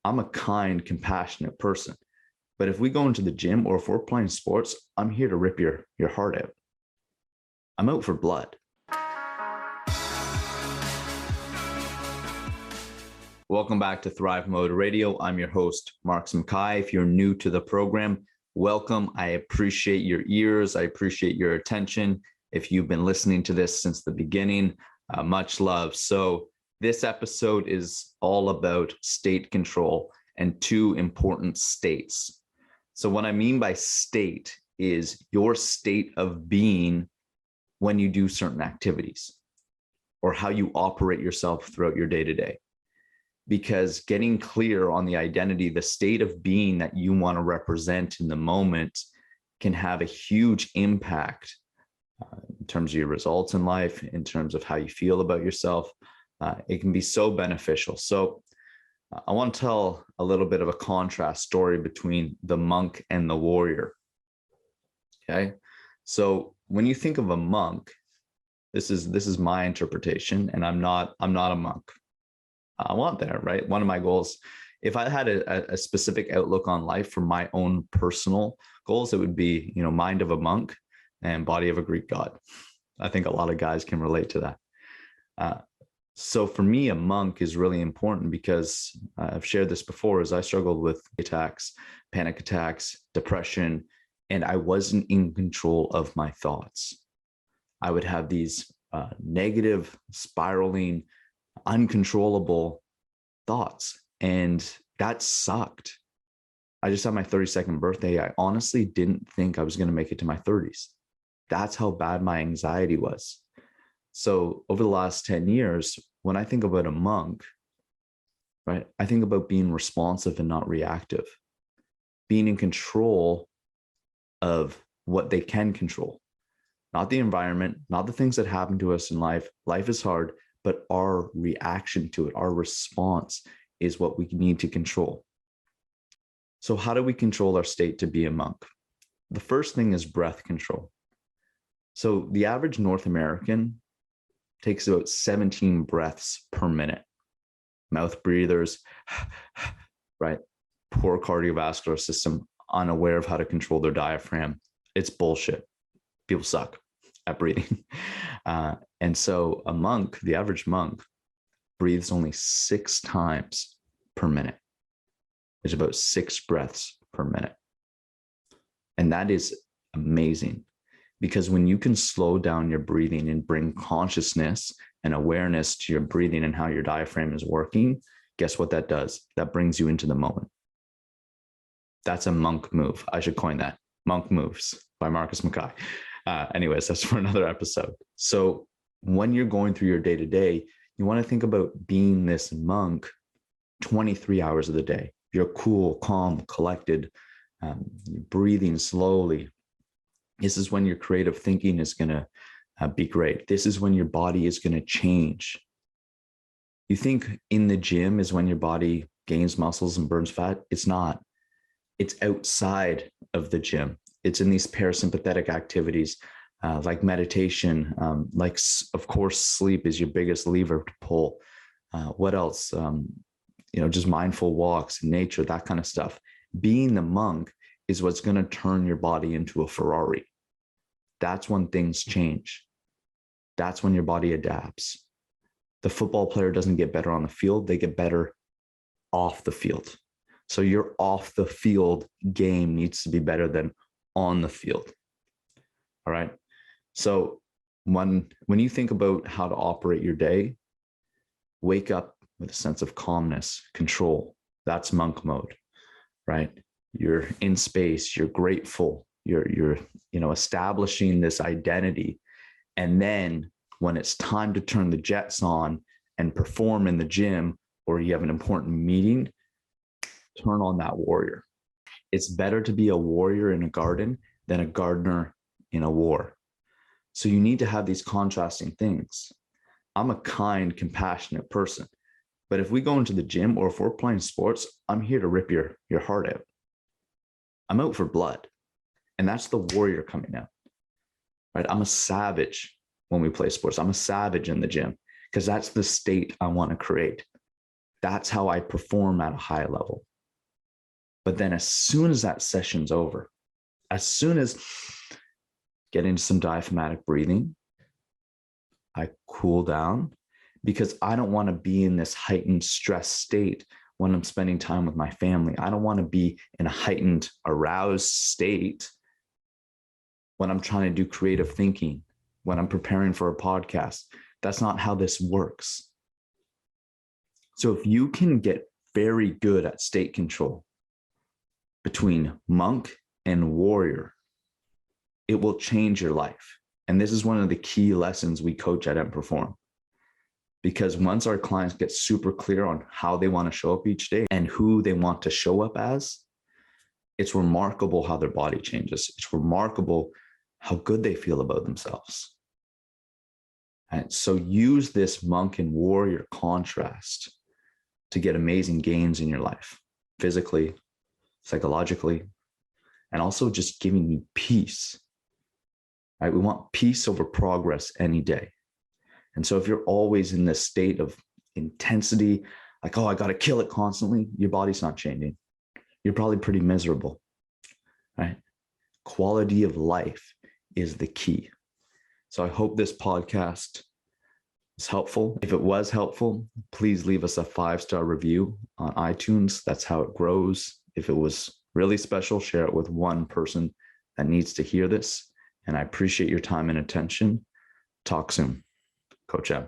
I'm a kind, compassionate person. But if we go into the gym or if we're playing sports, I'm here to rip your heart out. I'm out for blood. Welcome back to Thrive Mode Radio. I'm your host, Mark Mackay. If you're new to the program, welcome. I appreciate your ears. I appreciate your attention. If you've been listening to this since the beginning, much love. So this episode is all about state control and two important states. So what I mean by state is your state of being when you do certain activities or how you operate yourself throughout your day-to-day. Because getting clear on the identity, the state of being that you want to represent in the moment can have a huge impact in terms of your results in life, in terms of how you feel about yourself. It can be so beneficial. So I want to tell a little bit of a contrast story between the monk and the warrior. Okay. So when you think of a monk, this is my interpretation, and I'm not a monk. I want there, right? One of my goals, if I had a specific outlook on life for my own personal goals, it would be, mind of a monk and body of a Greek god. I think a lot of guys can relate to that. So for me, a monk is really important because I've shared this before, as I struggled with attacks, panic attacks, depression, and I wasn't in control of my thoughts. I would have these negative, spiraling, uncontrollable thoughts, and that sucked. I just had my 32nd birthday. I honestly didn't think I was going to make it to my 30s. That's how bad my anxiety was. So over the last 10 years, when I think about a monk, right, I think about being responsive and not reactive, being in control of what they can control, not the environment, not the things that happen to us in life. Life is hard, but our reaction to it, our response is what we need to control. So how do we control our state to be a monk? The first thing is breath control. So the average North American takes about 17 breaths per minute. Mouth breathers, right? Poor cardiovascular system, unaware of how to control their diaphragm. It's bullshit. People suck at breathing. And so a monk, the average monk, breathes only 6 times per minute. It's about 6 breaths per minute. And that is amazing, because when you can slow down your breathing and bring consciousness and awareness to your breathing and how your diaphragm is working, guess what that does? That brings you into the moment. That's a monk move. I should coin that. Monk Moves by Marcus Mackay. Anyways, that's for another episode. So when you're going through your day-to-day, you want to think about being this monk 23 hours of the day. You're cool, calm, collected, you're breathing slowly. This is when your creative thinking is going to be great. This is when your body is going to change. You think in the gym is when your body gains muscles and burns fat? It's not. It's outside of the gym. It's in these parasympathetic activities like meditation, like, of course, sleep is your biggest lever to pull. What else? Just mindful walks in nature, that kind of stuff. Being the monk is what's going to turn your body into a Ferrari. That's when things change. That's when your body adapts. The football player doesn't get better on the field. They get better off the field. So your off the field game needs to be better than on the field. All right. So when you think about how to operate your day, wake up with a sense of calmness, control. That's monk mode, right? You're in space, you're grateful, you're establishing this identity. And then when it's time to turn the jets on and perform in the gym, or you have an important meeting, turn on that warrior. It's better to be a warrior in a garden than a gardener in a war. So you need to have these contrasting things. I'm a kind, compassionate person, but if we go into the gym or if we're playing sports, I'm here to rip your heart out. I'm out for blood. And that's the warrior coming out, right? I'm a savage when we play sports. I'm a savage in the gym because that's the state I want to create. That's how I perform at a high level. But then as soon as that session's over, as soon as get into some diaphragmatic breathing, I cool down, because I don't want to be in this heightened stress state when I'm spending time with my family. I don't want to be in a heightened aroused state when I'm trying to do creative thinking, when I'm preparing for a podcast. That's not how this works. So if you can get very good at state control between monk and warrior, it will change your life. And this is one of the key lessons we coach at Emperform. Because once our clients get super clear on how they want to show up each day and who they want to show up as, it's remarkable how their body changes. It's remarkable how good they feel about themselves. And so use this monk and warrior contrast to get amazing gains in your life, physically, psychologically, and also just giving you peace. Right? We want peace over progress any day. And so if you're always in this state of intensity, like, oh, I got to kill it constantly, your body's not changing. You're probably pretty miserable, right? Quality of life is the key. So I hope this podcast is helpful. If it was helpful, please leave us a 5-star review on iTunes. That's how it grows. If it was really special, share it with one person that needs to hear this. And I appreciate your time and attention. Talk soon. Coach Em.